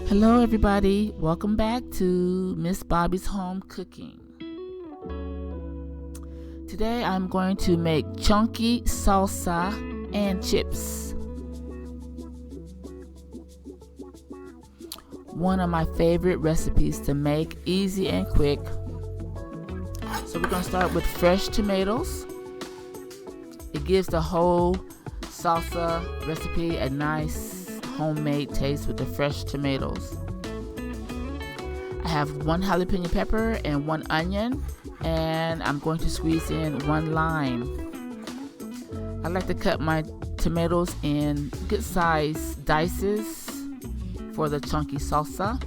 Hello everybody, welcome back to Miss Bobby's Home Cooking. Today I'm going to make chunky salsa and chips. One of my favorite recipes to make, easy and quick. So we're going to start with fresh tomatoes. It gives the whole salsa recipe a nice homemade taste with the fresh tomatoes. I have 1 jalapeno pepper and 1 onion, and I'm going to squeeze in 1 lime. I like to cut my tomatoes in good size dices for the chunky salsa.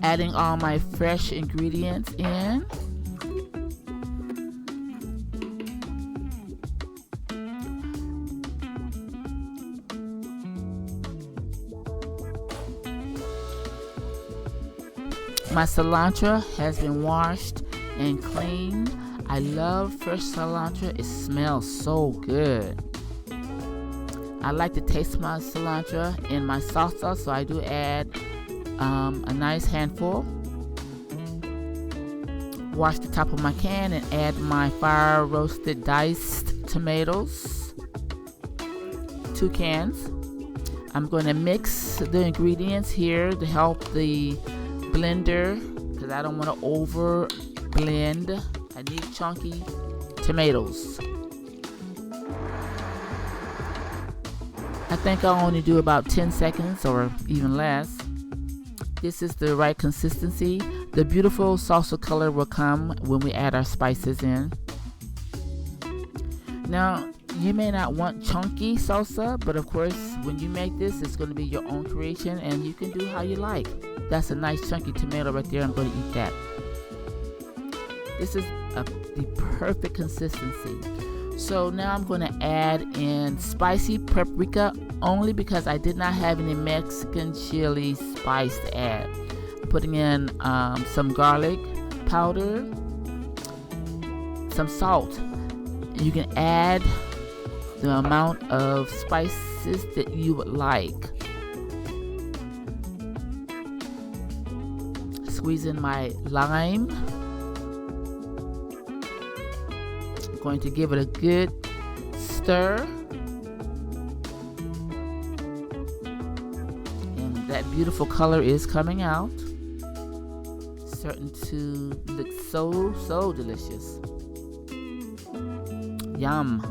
Adding all my fresh ingredients in. My cilantro has been washed and cleaned. I love fresh cilantro. It smells so good. I like to taste my cilantro in my salsa, so I do add a nice handful. Wash the top of my can and add my fire roasted diced tomatoes. 2 cans. I'm going to mix the ingredients here to help the blender, because I don't want to over blend. I need chunky tomatoes. I think I'll only do about 10 seconds or even less. This is the right consistency. The beautiful salsa color will come when we add our spices in. Now, you may not want chunky salsa, but of course, when you make this, it's going to be your own creation and you can do how you like. That's a nice chunky tomato right there. I'm going to eat that. This is the perfect consistency. So now I'm going to add in spicy paprika only because I did not have any Mexican chili spice to add. I'm putting in some garlic powder, some salt. You can add the amount of spices that you would like. Squeeze in my lime. I'm going to give it a good stir. And that beautiful color is coming out. Starting to look so delicious. Yum.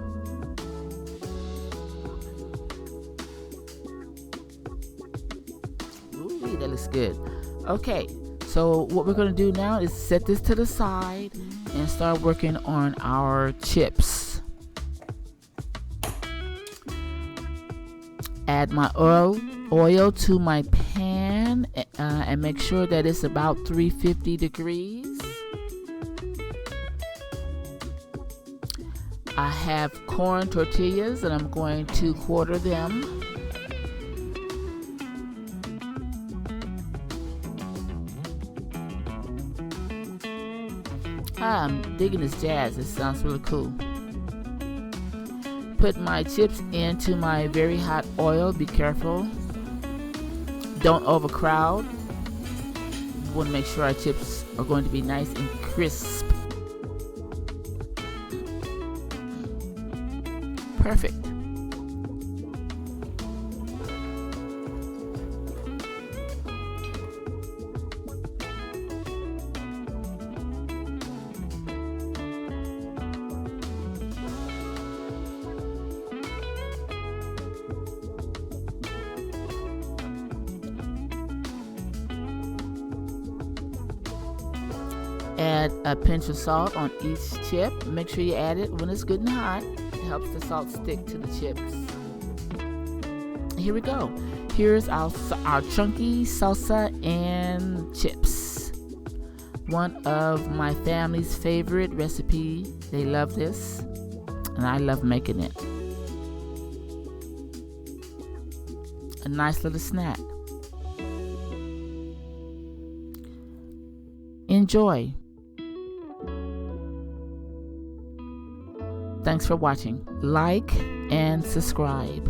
Ooh, that looks good. Okay. So what we're going to do now is set this to the side and start working on our chips. Add my oil to my pan and make sure that it's about 350 degrees. I have corn tortillas and I'm going to quarter them. I'm digging this jazz. It sounds really cool. Put my chips into my very hot oil. Be careful. Don't overcrowd. We want to make sure our chips are going to be nice and crisp. Perfect. Add a pinch of salt on each chip. Make sure you add it when it's good and hot. It helps the salt stick to the chips. Here we go. Here's our chunky salsa and chips. One of my family's favorite recipe. They love this, and I love making it. A nice little snack. Enjoy. Thanks for watching. Like and subscribe.